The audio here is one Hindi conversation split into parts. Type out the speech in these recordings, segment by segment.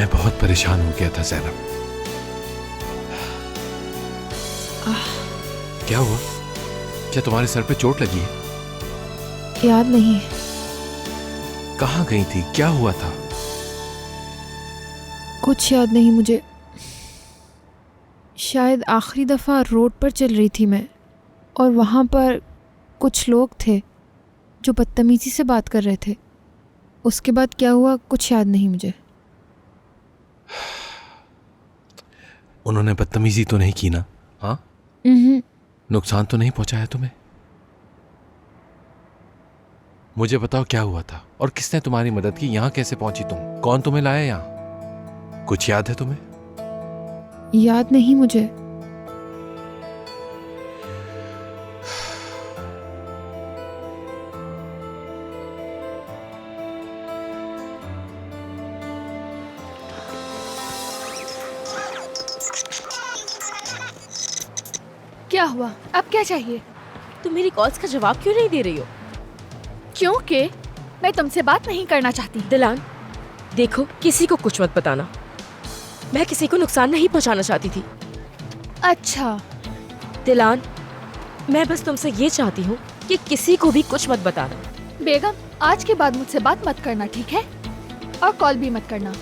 मैं बहुत परेशान हो गया था ज़ैनब। क्या हुआ? क्या तुम्हारे सर पे चोट लगी है? याद नहीं। कहाँ गई थी? क्या हुआ था? कुछ याद नहीं मुझे। शायद आखिरी दफ़ा रोड पर चल रही थी मैं, और वहाँ पर कुछ लोग थे जो बदतमीज़ी से बात कर रहे थे। उसके बाद क्या हुआ कुछ याद नहीं मुझे। उन्होंने बदतमीजी तो नहीं की ना? हाँ, नुकसान तो नहीं पहुंचाया तुम्हें? मुझे बताओ क्या हुआ था और किसने तुम्हारी मदद की? यहाँ कैसे पहुंची तुम? कौन तुम्हें लाया यहाँ? कुछ याद है तुम्हें? याद नहीं मुझे। क्या हुआ? अब क्या चाहिए? तुम मेरी कॉल्स का जवाब क्यों नहीं दे रही हो? क्योंकि मैं तुमसे बात नहीं करना चाहती। दिलान, देखो किसी को कुछ मत बताना। मैं किसी को नुकसान नहीं पहुंचाना चाहती थी। अच्छा, दिलान, मैं बस तुमसे ये चाहती हूँ कि किसी को भी कुछ मत बताना। बेगम आज के बाद मुझसे बात मत करना, ठीक है? और कॉल भी मत करना।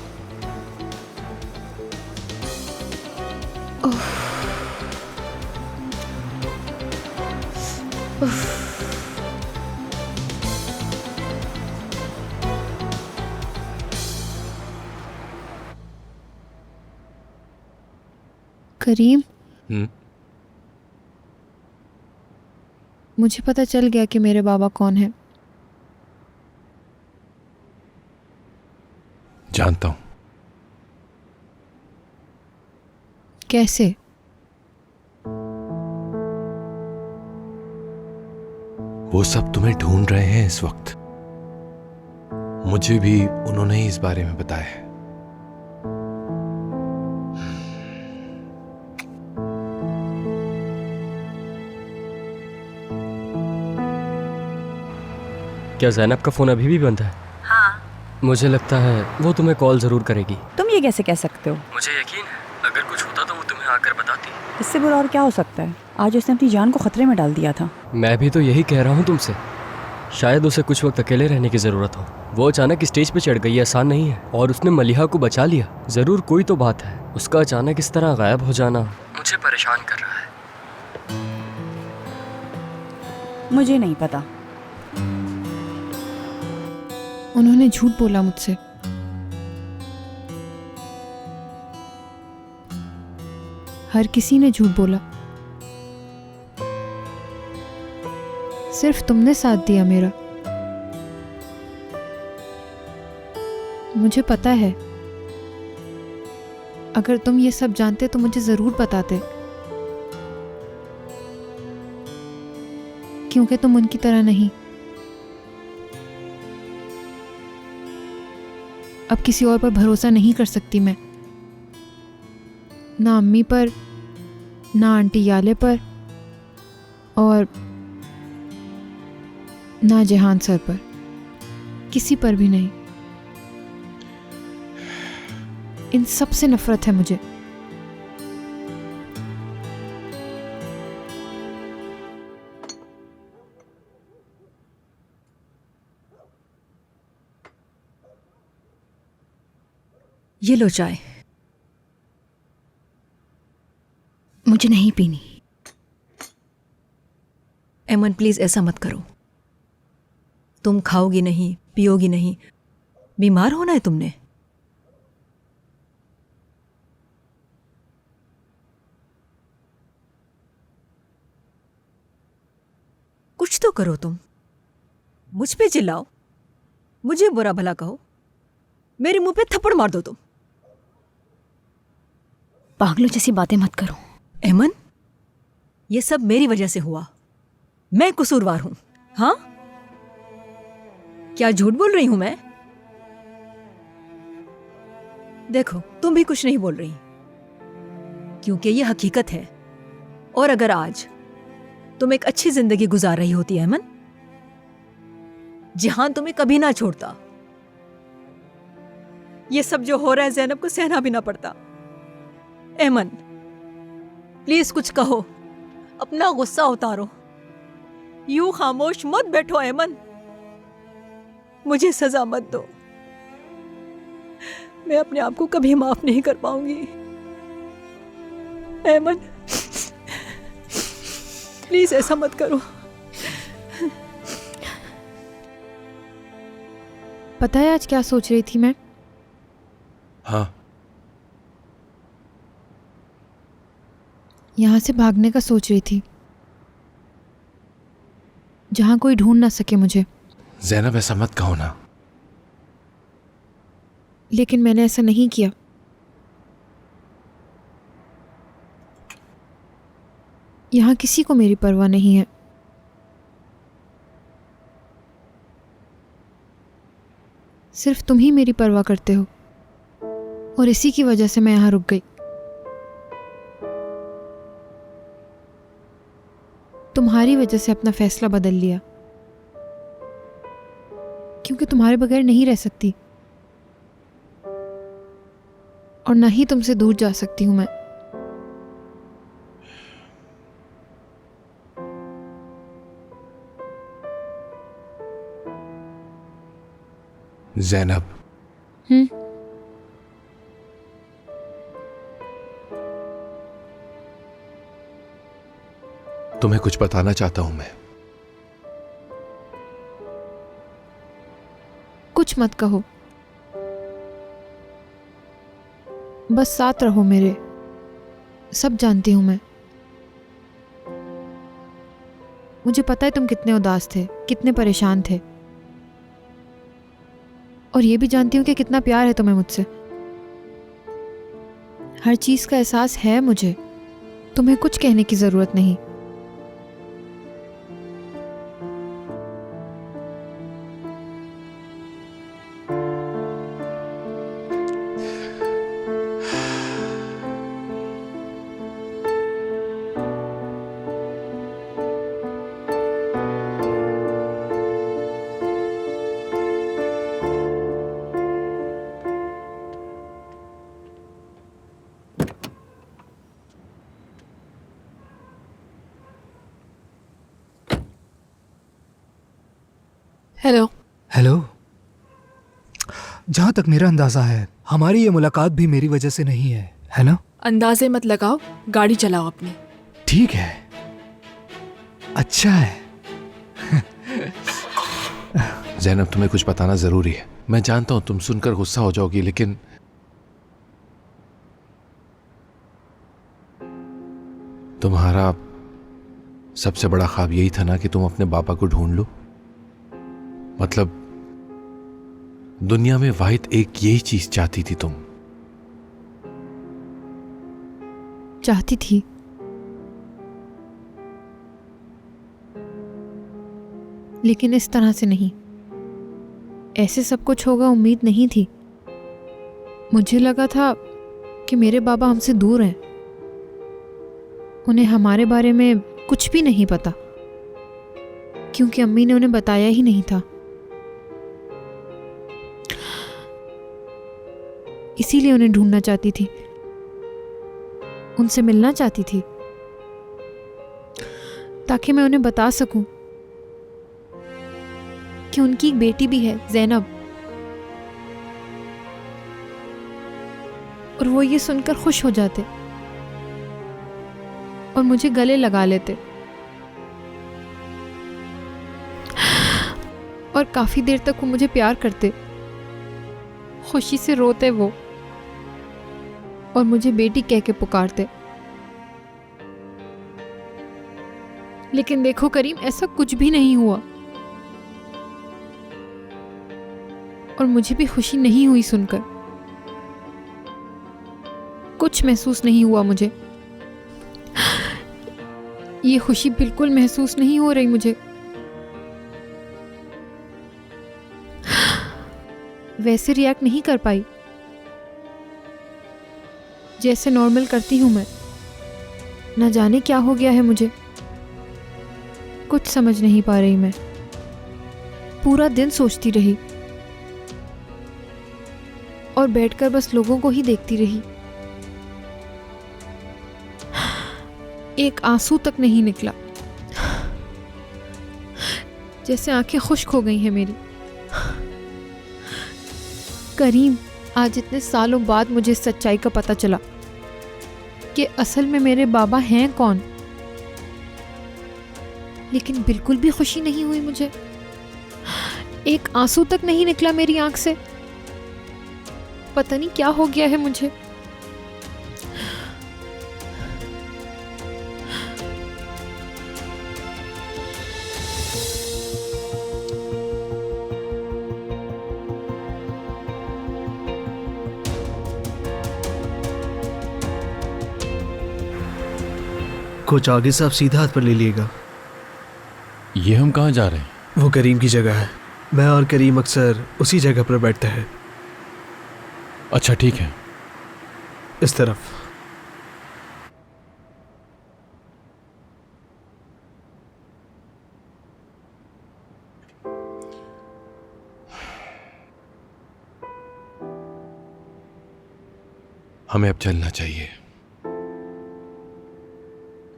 करीम, मुझे पता चल गया कि मेरे बाबा कौन है। जानता हूं। कैसे? वो सब तुम्हें ढूंढ रहे हैं इस वक्त। मुझे भी उन्होंने ही इस बारे में बताया है। क्या ज़ैनब का फ़ोन अभी भी बंद है? हाँ। मुझे लगता है वो तुम्हें कॉल ज़रूर करेगी। तुम ये कैसे कह सकते हो? मुझे यकीन है अगर कुछ होता तो वो तुम्हें आकर बताती। इससे बुरा और क्या हो सकता है? आज उसने अपनी जान को खतरे में डाल दिया था। मैं भी तो यही कह रहा हूँ तुमसे। शायद उसे कुछ वक्त अकेले रहने की ज़रूरत हो। वो अचानक स्टेज पे चढ़ गई, आसान नहीं है, और उसने मलिहा को बचा लिया। ज़रूर कोई तो बात है। उसका अचानक इस तरह गायब हो जाना मुझे परेशान कर रहा है। मुझे नहीं पता। उन्होंने झूठ बोला मुझसे। हर किसी ने झूठ बोला। सिर्फ तुमने साथ दिया मेरा। मुझे पता है, अगर तुम ये सब जानते तो मुझे जरूर बताते, क्योंकि तुम उनकी तरह नहीं। अब किसी और पर भरोसा नहीं कर सकती मैं, ना अम्मी पर, ना आंटी याले पर, और ना जहान सर पर। किसी पर भी नहीं। इन सब से नफरत है मुझे। ये लो चाय। मुझे नहीं पीनी। एमन प्लीज ऐसा मत करो। तुम खाओगी नहीं, पियोगी नहीं। बीमार होना है तुमने। कुछ तो करो तुम। मुझ पे चिल्लाओ, मुझे बुरा भला कहो, मेरे मुंह पे थप्पड़ मार दो तुम। पागलों जैसी बातें मत करो। एमन, ये सब मेरी वजह से हुआ। मैं कसूरवार हूं। हाँ, क्या झूठ बोल रही हूं मैं? देखो, तुम भी कुछ नहीं बोल रही, क्योंकि ये हकीकत है। और अगर आज तुम एक अच्छी जिंदगी गुजार रही होती अमन, जहां तुम्हें कभी ना छोड़ता, ये सब जो हो रहा है जैनब को सहना भी ना पड़ता। ऐमन प्लीज कुछ कहो, अपना गुस्सा उतारो, यूं खामोश मत बैठो। ऐमन मुझे सजा मत दो, मैं अपने आप को कभी माफ नहीं कर पाऊंगी। ऐमन प्लीज ऐसा मत करो। पता है आज क्या सोच रही थी मैं? हाँ, यहाँ से भागने का सोच रही थी, जहाँ कोई ढूंढ ना सके मुझे। जैनब ऐसा मत कहो ना। लेकिन मैंने ऐसा नहीं किया। यहाँ किसी को मेरी परवाह नहीं है। सिर्फ तुम ही मेरी परवाह करते हो, और इसी की वजह से मैं यहाँ रुक गई। तुम्हारी वजह से अपना फैसला बदल लिया, क्योंकि तुम्हारे बगैर नहीं रह सकती, और ना ही तुमसे दूर जा सकती हूं मैं। जैनब, तुम्हें कुछ बताना चाहता हूं मैं। कुछ मत कहो, बस साथ रहो मेरे। सब जानती हूं मैं। मुझे पता है तुम कितने उदास थे, कितने परेशान थे, और ये भी जानती हूं कि कितना प्यार है तुम्हें मुझसे। हर चीज का एहसास है मुझे। तुम्हें कुछ कहने की जरूरत नहीं। हेलो। हेलो। जहाँ तक मेरा अंदाजा है, हमारी ये मुलाकात भी मेरी वजह से नहीं है ना? अंदाजे मत लगाओ, गाड़ी चलाओ अपनी। ठीक है, अच्छा है। जैनब, तुम्हें कुछ बताना जरूरी है। मैं जानता हूं तुम सुनकर गुस्सा हो जाओगी, लेकिन तुम्हारा सबसे बड़ा ख्वाब यही था ना कि तुम अपने पापा को ढूंढ लो। मतलब दुनिया में वाहिद एक यही चीज चाहती थी तुम। चाहती थी, लेकिन इस तरह से नहीं। ऐसे सब कुछ होगा उम्मीद नहीं थी। मुझे लगा था कि मेरे बाबा हमसे दूर हैं, उन्हें हमारे बारे में कुछ भी नहीं पता, क्योंकि अम्मी ने उन्हें बताया ही नहीं था। इसीलिए उन्हें ढूंढना चाहती थी, उनसे मिलना चाहती थी, ताकि मैं उन्हें बता सकूं कि उनकी एक बेटी भी है, ज़ैनब। और वो ये सुनकर खुश हो जाते और मुझे गले लगा लेते, और काफी देर तक वो मुझे प्यार करते। खुशी से रोते वो, और मुझे बेटी कह के पुकारते। लेकिन देखो करीम, ऐसा कुछ भी नहीं हुआ, और मुझे भी खुशी नहीं हुई सुनकर। कुछ महसूस नहीं हुआ मुझे। ये खुशी बिल्कुल महसूस नहीं हो रही मुझे। वैसे रिएक्ट नहीं कर पाई जैसे नॉर्मल करती हूं मैं। ना जाने क्या हो गया है मुझे, कुछ समझ नहीं पा रही मैं। पूरा दिन सोचती रही, और बैठकर बस लोगों को ही देखती रही। एक आंसू तक नहीं निकला, जैसे आंखें खुश्क हो गई हैं मेरी। करीम, आज इतने सालों बाद मुझे इस सच्चाई का पता चला कि असल में मेरे बाबा हैं कौन। लेकिन बिल्कुल भी खुशी नहीं हुई मुझे, एक आंसू तक नहीं निकला मेरी आंख से। पता नहीं क्या हो गया है मुझे। कोच आगे से आप सीधा हाथ पर ले लिएगा। ये हम कहाँ जा रहे हैं? वो करीम की जगह है। मैं और करीम अक्सर उसी जगह पर बैठते हैं। अच्छा ठीक है। इस तरफ। हमें अब चलना चाहिए।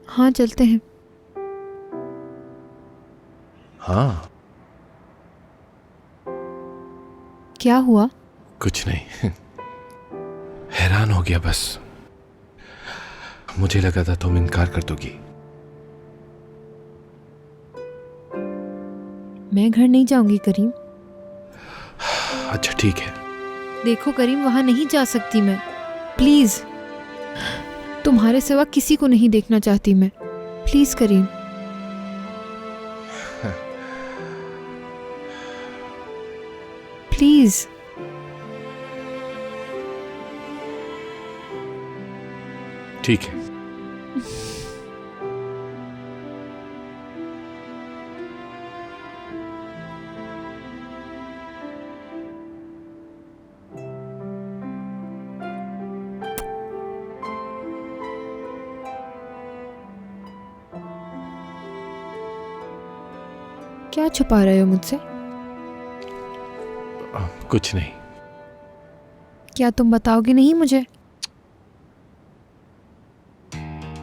हाँ चलते हैं। हाँ। क्या हुआ? कुछ नहीं, हैरान हो गया बस। मुझे लगा था तुम इनकार कर दोगी। मैं घर नहीं जाऊंगी करीम। अच्छा ठीक है। देखो करीम, वहां नहीं जा सकती मैं। प्लीज, तुम्हारे सिवा किसी को नहीं देखना चाहती मैं। प्लीज करीम। प्लीज। ठीक है। क्या छुपा रहे हो मुझसे? कुछ नहीं। क्या तुम बताओगे नहीं मुझे?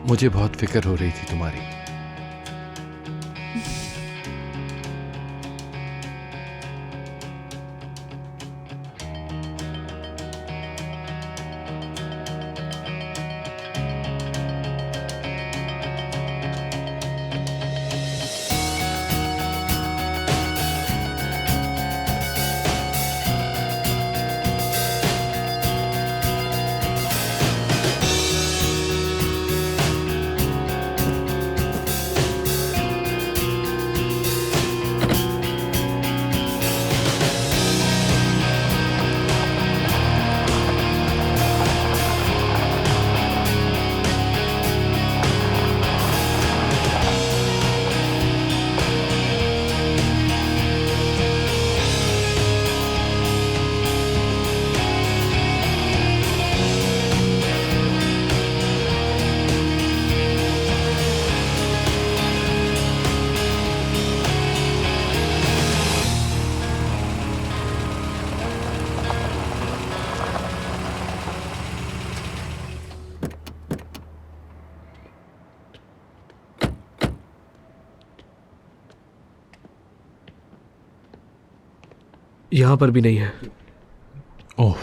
मुझे बहुत फिक्र हो रही थी तुम्हारी। यहां पर भी नहीं है। ओह,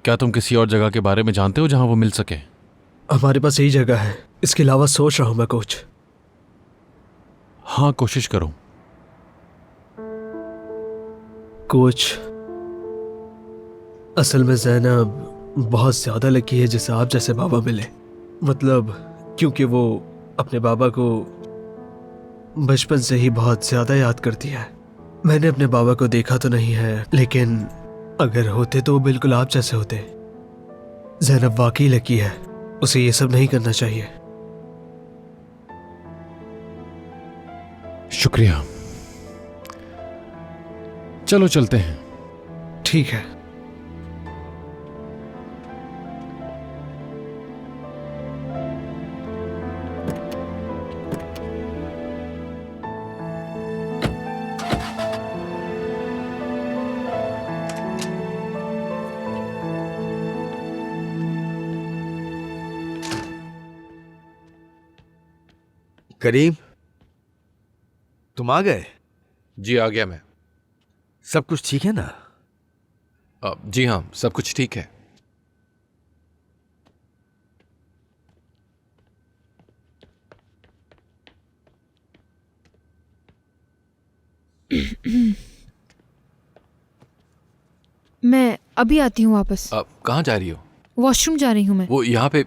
क्या तुम किसी और जगह के बारे में जानते हो जहां वो मिल सके? हमारे पास यही जगह है, इसके अलावा सोच रहा हूं मैं कोच। हाँ कोशिश करो। कोच, असल में ज़ैनब बहुत ज़्यादा लकी है जिसे आप जैसे बाबा मिले। मतलब क्योंकि वो अपने बाबा को बचपन से ही बहुत ज़्यादा याद करती है। मैंने अपने बाबा को देखा तो नहीं है, लेकिन अगर होते तो वो बिल्कुल आप जैसे होते। ज़ैनब वाकई लकी है, उसे ये सब नहीं करना चाहिए। शुक्रिया। चलो चलते हैं। ठीक है। करीम, तुम आ गए? जी आ गया मैं। सब कुछ ठीक है ना? जी हाँ, सब कुछ ठीक है। मैं अभी आती हूँ वापस। कहाँ जा रही हो? वॉशरूम जा रही हूँ मैं। वो यहाँ पे।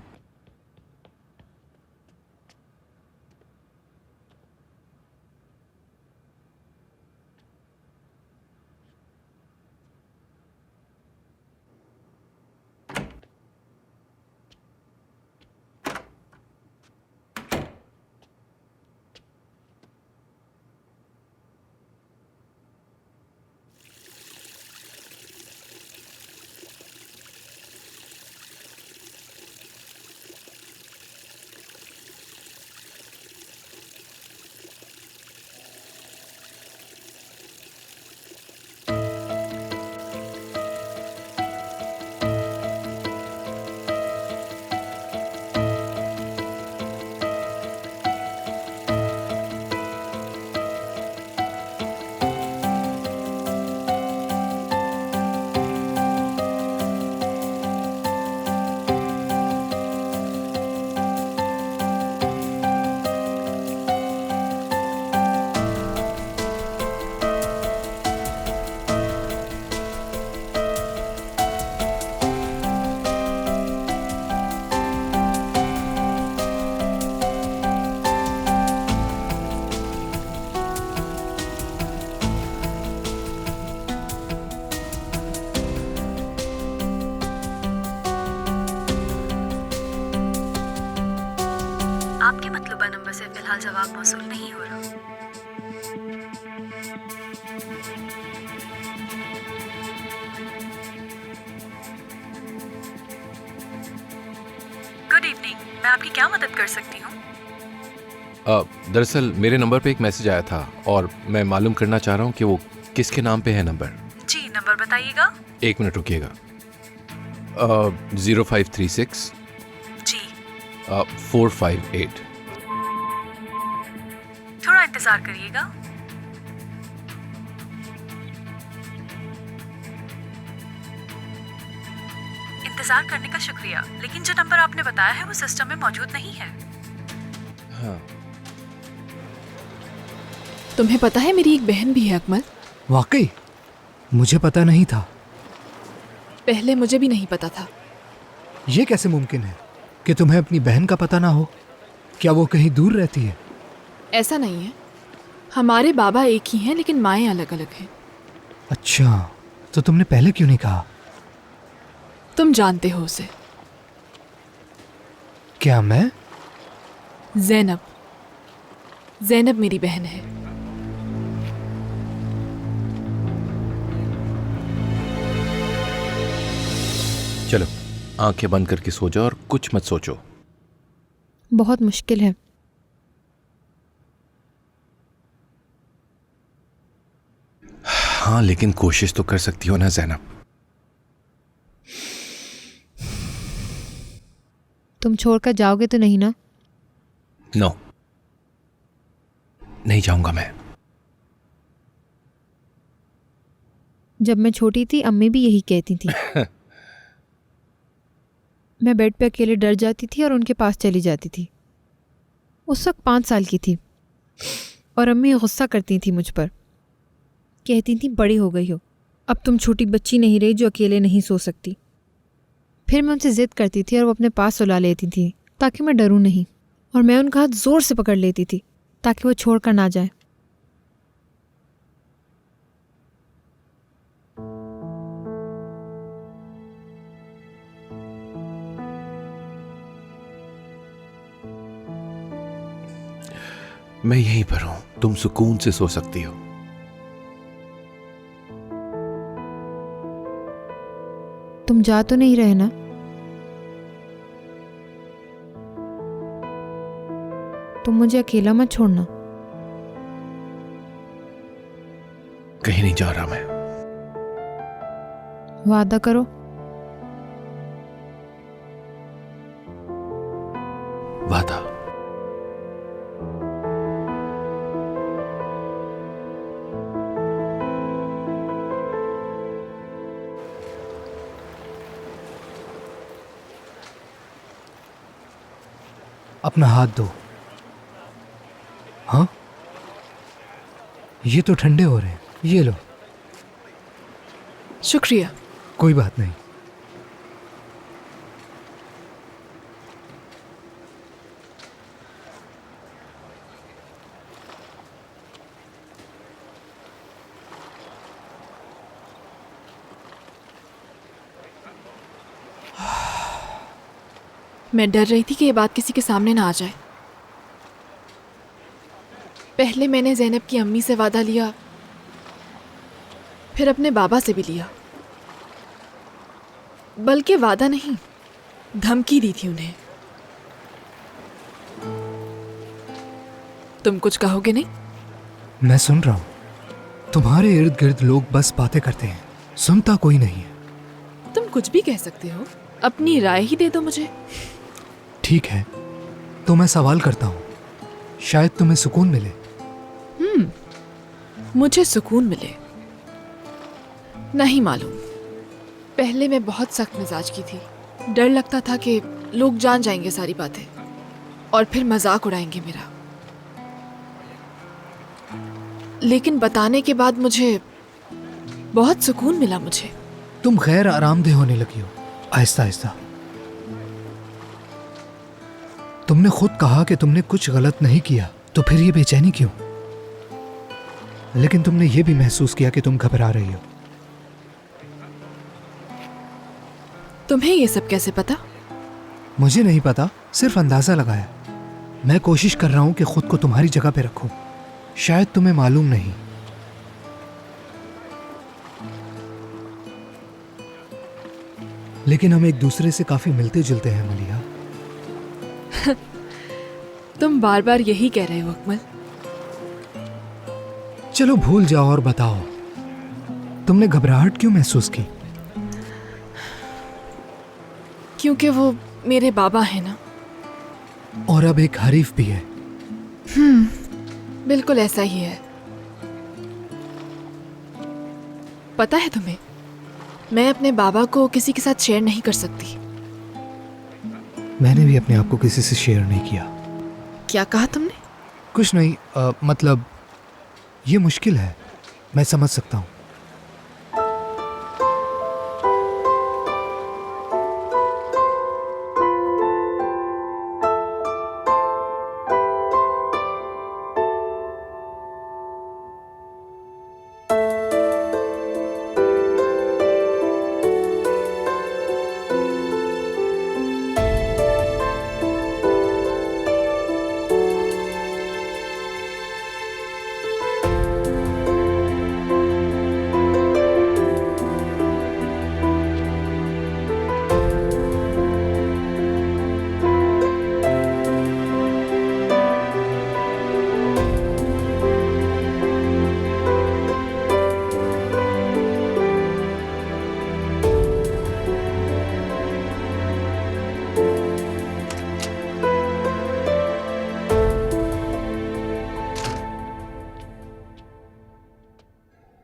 आपके मतलूबा नंबर से फिलहाल जवाब मौसूल नहीं हो रहा। गुड इवनिंग, मैं आपकी क्या मदद कर सकती हूँ? दरअसल मेरे नंबर पे एक मैसेज आया था और मैं मालूम करना चाह रहा हूँ कि वो किसके नाम पे है नंबर। जी, नंबर बताइएगा। 1 मिनट रुकिएगा। 0536 जी, 458। थोड़ा इंतजार करिएगा। इंतजार करने का शुक्रिया, लेकिन जो नंबर आपने बताया है वो सिस्टम में मौजूद नहीं है। हाँ। तुम्हें पता है मेरी एक बहन भी है अकमल? वाकई? मुझे पता नहीं था। पहले मुझे भी नहीं पता था। ये कैसे मुमकिन है कि तुम्हें अपनी बहन का पता ना हो? क्या वो कहीं दूर रहती है? ऐसा नहीं है, हमारे बाबा एक ही हैं लेकिन माएँ अलग अलग हैं। अच्छा, तो तुमने पहले क्यों नहीं कहा? तुम जानते हो उसे। क्या मैं? ज़ैनब। ज़ैनब मेरी बहन है। चलो आंखें बंद करके सो जाओ और कुछ मत सोचो। बहुत मुश्किल है। हाँ, लेकिन कोशिश तो कर सकती हो ना ज़ैनब। तुम छोड़कर जाओगे तो नहीं ना? नो, नहीं जाऊंगा मैं। जब मैं छोटी थी अम्मी भी यही कहती थी। मैं बेड पे अकेले डर जाती थी और उनके पास चली जाती थी। उस वक्त 5 साल की थी और अम्मी गुस्सा करती थी मुझ पर। कहती थी बड़ी हो गई हो, अब तुम छोटी बच्ची नहीं रही जो अकेले नहीं सो सकती। फिर मैं उनसे ज़िद करती थी और वो अपने पास सुला लेती थी ताकि मैं डरूं नहीं, और मैं उनका हाथ ज़ोर से पकड़ लेती थी ताकि वो छोड़ कर ना जाए। मैं यहीं पर हूं, तुम सुकून से सो सकती हो। तुम जा तो नहीं रहे ना? तुम मुझे अकेला मत छोड़ना। कहीं नहीं जा रहा मैं। वादा करो। वादा। अपना हाथ दो। हाँ, ये तो ठंडे हो रहे हैं, ये लो। शुक्रिया। कोई बात नहीं। मैं डर रही थी कि ये बात किसी के सामने ना आ जाए। पहले मैंने ज़ैनब की अम्मी से वादा लिया, फिर अपने बाबा से भी लिया। बल्कि वादा नहीं, धमकी दी थी उन्हें। तुम कुछ कहोगे नहीं? मैं सुन रहा हूं। तुम्हारे इर्द गिर्द लोग बस बातें करते हैं, सुनता कोई नहीं है। तुम कुछ भी कह सकते हो, अपनी राय ही दे दो मुझे। ठीक है, तो मैं सवाल करता हूं, शायद तुम्हें सुकून मिले। मुझे सुकून मिले? नहीं मालूम। पहले मैं बहुत सख्त मिजाज की थी। डर लगता था कि लोग जान जाएंगे सारी बातें और फिर मजाक उड़ाएंगे मेरा। लेकिन बताने के बाद मुझे बहुत सुकून मिला। मुझे तुम गैर आरामदेह होने लगी हो, आहिस्ता आहिस्ता। तुमने खुद कहा कि तुमने कुछ गलत नहीं किया, तो फिर ये बेचैनी क्यों? लेकिन तुमने ये भी महसूस किया कि तुम घबरा रही हो। तुम्हें ये सब कैसे पता? मुझे नहीं पता, सिर्फ अंदाजा लगाया। मैं कोशिश कर रहा हूं कि खुद को तुम्हारी जगह पे रखूं। शायद तुम्हें मालूम नहीं, लेकिन हम एक दूसरे से काफी मिलते जुलते हैं मलिहा। तुम बार बार यही कह रहे हो अकमल। चलो भूल जाओ और बताओ, तुमने घबराहट क्यों महसूस की? क्योंकि वो मेरे बाबा है ना। और अब एक हरीफ भी है। बिल्कुल ऐसा ही है। पता है तुम्हें, मैं अपने बाबा को किसी के साथ शेयर नहीं कर सकती। मैंने भी अपने आप को किसी से शेयर नहीं किया। क्या कहा तुमने? कुछ नहीं, मतलब ये मुश्किल है, मैं समझ सकता हूँ।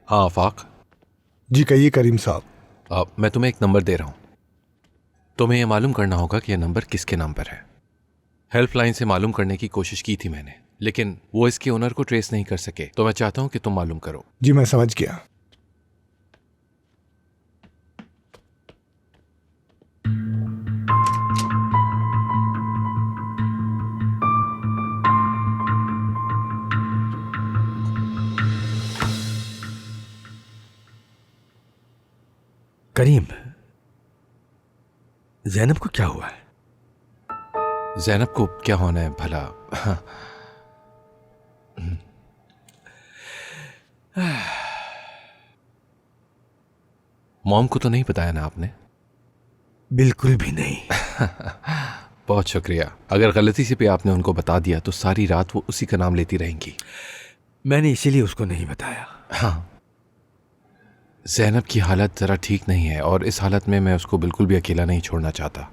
हाँ आफाक। जी कहिए करीम साहब। मैं तुम्हें एक नंबर दे रहा हूँ। तुम्हें यह मालूम करना होगा कि यह नंबर किसके नाम पर है। हेल्पलाइन से मालूम करने की कोशिश की थी मैंने, लेकिन वो इसके ओनर को ट्रेस नहीं कर सके। तो मैं चाहता हूँ कि तुम मालूम करो। जी मैं समझ गया। करीम, ज़ैनब को क्या हुआ है? ज़ैनब को क्या होना है भला? मॉम को तो नहीं बताया ना आपने? बिल्कुल भी नहीं। बहुत शुक्रिया। अगर गलती से भी आपने उनको बता दिया तो सारी रात वो उसी का नाम लेती रहेंगी। मैंने इसीलिए उसको नहीं बताया। हाँ, ज़ैनब की हालत ज़रा ठीक नहीं है और इस हालत में मैं उसको बिल्कुल भी अकेला नहीं छोड़ना चाहता।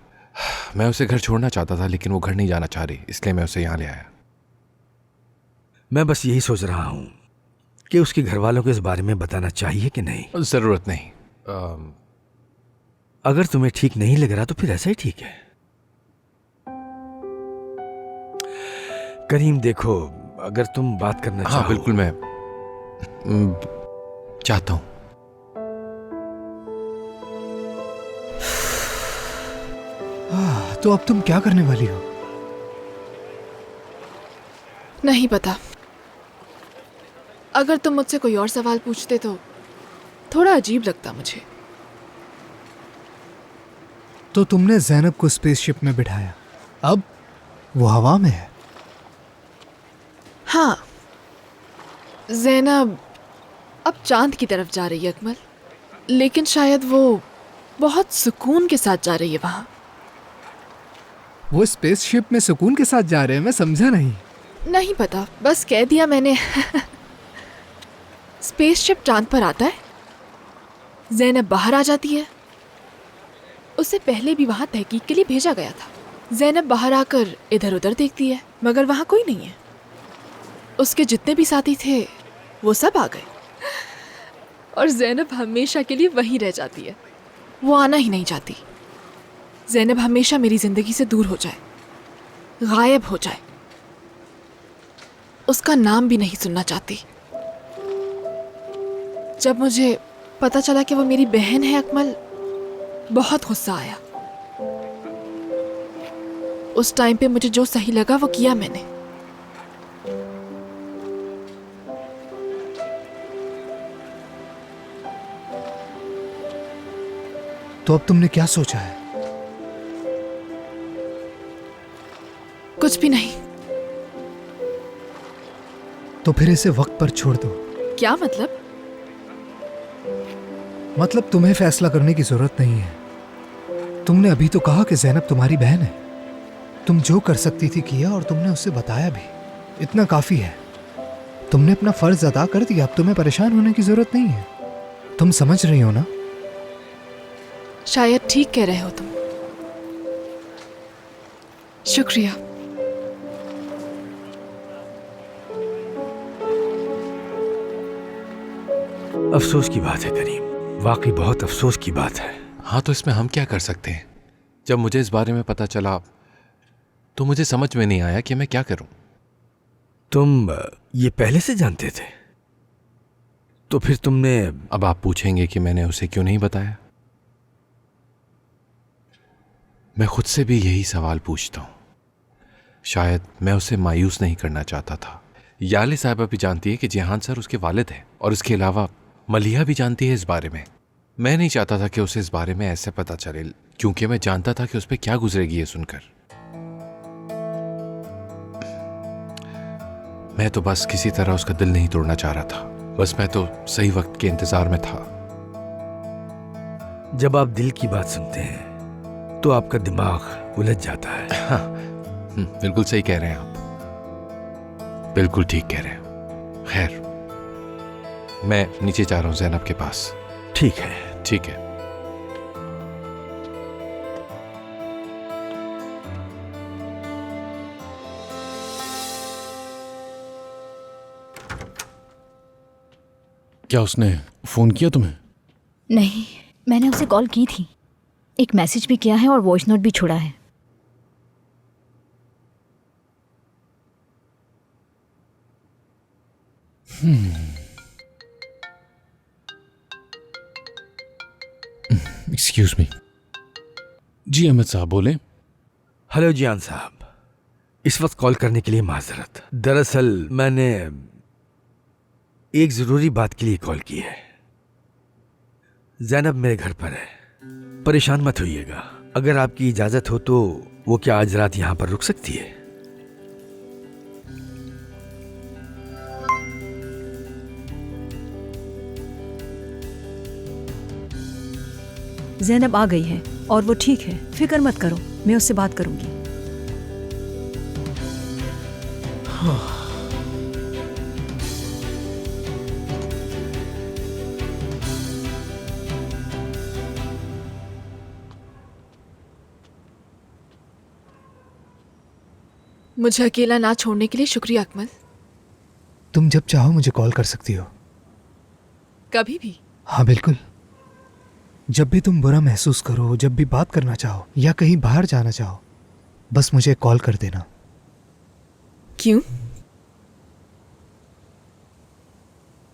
मैं उसे घर छोड़ना चाहता था, लेकिन वो घर नहीं जाना चाह रही, इसलिए मैं उसे यहाँ ले आया। मैं बस यही सोच रहा हूँ कि उसके घर वालों को इस बारे में बताना चाहिए कि नहीं। ज़रूरत नहीं। अगर तुम्हें ठीक नहीं लग रहा तो फिर ऐसा ही ठीक है। करीम देखो, अगर तुम बात करना हाँ चाहो। बिल्कुल, मैं चाहता हूँ। तो अब तुम क्या करने वाली हो? नहीं पता। अगर तुम मुझसे कोई और सवाल पूछते तो थोड़ा अजीब लगता मुझे। तो तुमने ज़ैनब को स्पेसशिप में बिठाया, अब वो हवा में है। हाँ, ज़ैनब अब चांद की तरफ जा रही है अकमल, लेकिन शायद वो बहुत सुकून के साथ जा रही है वहाँ। वो स्पेसशिप में सुकून के साथ जा रहे हैं? मैं समझा नहीं। नहीं पता, बस कह दिया मैंने। स्पेसशिप चांद पर आता है, ज़ैनब बाहर आ जाती है। उसे पहले भी वहाँ तहकीक के लिए भेजा गया था। ज़ैनब बाहर आकर इधर उधर देखती है, मगर वहाँ कोई नहीं है। उसके जितने भी साथी थे वो सब आ गए और ज़ैनब हमेशा के लिए वहीं रह जाती है। वो आना ही नहीं चाहती। ज़ैनब हमेशा मेरी ज़िंदगी से दूर हो जाए, गायब हो जाए, उसका नाम भी नहीं सुनना चाहती। जब मुझे पता चला कि वो मेरी बहन है अकमल, बहुत गुस्सा आया। उस टाइम पे मुझे जो सही लगा वो किया मैंने। तो अब तुमने क्या सोचा है? कुछ भी नहीं। तो फिर इसे वक्त पर छोड़ दो। क्या मतलब? मतलब तुम्हें फैसला करने की जरूरत नहीं है। तुमने अभी तो कहा कि ज़ैनब तुम्हारी बहन है। तुम जो कर सकती थी किया और तुमने उससे बताया भी, इतना काफी है। तुमने अपना फर्ज अदा कर दिया, अब तुम्हें परेशान होने की जरूरत नहीं है। तुम समझ रही हो ना? शायद ठीक कह रहे हो तुम। शुक्रिया। अफसोस की बात है करीम, वाकई बहुत अफसोस की बात है। हाँ, तो इसमें हम क्या कर सकते हैं? जब मुझे इस बारे में पता चला तो मुझे समझ में नहीं आया कि मैं क्या करूं। तुम ये पहले से जानते थे? तो फिर तुमने... अब आप पूछेंगे कि मैंने उसे क्यों नहीं बताया। मैं खुद से भी यही सवाल पूछता हूं। शायद मैं उसे मायूस नहीं करना चाहता था। याले साहिबा भी जानती है कि जिहान सर उसके वालिद हैं, और इसके अलावा मलिहा भी जानती है इस बारे में। मैं नहीं चाहता था कि उसे इस बारे में ऐसे पता चले, क्योंकि मैं जानता था कि उस पर क्या गुजरेगी ये सुनकर। मैं तो बस किसी तरह उसका दिल नहीं तोड़ना चाह रहा था। बस मैं तो सही वक्त के इंतजार में था। जब आप दिल की बात सुनते हैं तो आपका दिमाग उलझ जाता है। हाँ, बिल्कुल सही कह रहे हैं आप, बिल्कुल ठीक कह रहे हैं। खैर, मैं नीचे जा रहा हूं ज़ैनब के पास। ठीक है। ठीक है। क्या उसने फोन किया तुम्हें? नहीं, मैंने उसे कॉल की थी, एक मैसेज भी किया है और वॉइस नोट भी छोड़ा है। Excuse me. जी अहमद साहब बोले। हेलो जियान साहब, इस वक्त कॉल करने के लिए माजरत। दरअसल मैंने एक जरूरी बात के लिए कॉल की है। ज़ैनब मेरे घर पर है, परेशान मत होइएगा। अगर आपकी इजाजत हो तो वो क्या आज रात यहां पर रुक सकती है? ज़ैनब आ गई है और वो ठीक है, फिक्र मत करो, मैं उससे बात करूंगी। मुझे अकेला ना छोड़ने के लिए शुक्रिया अकमल। तुम जब चाहो मुझे कॉल कर सकती हो। कभी भी? हाँ बिल्कुल। जब भी तुम बुरा महसूस करो, जब भी बात करना चाहो या कहीं बाहर जाना चाहो, बस मुझे कॉल कर देना। क्यों?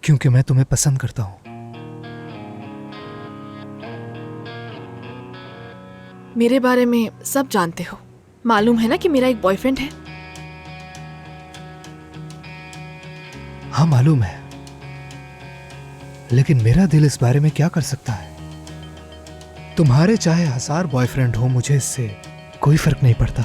क्योंकि मैं तुम्हें पसंद करता हूं। मेरे बारे में सब जानते हो, मालूम है ना कि मेरा एक बॉयफ्रेंड है। हाँ मालूम है, लेकिन मेरा दिल इस बारे में क्या कर सकता है? तुम्हारे चाहे 1000 बॉयफ्रेंड हो, मुझे इससे कोई फर्क नहीं पड़ता।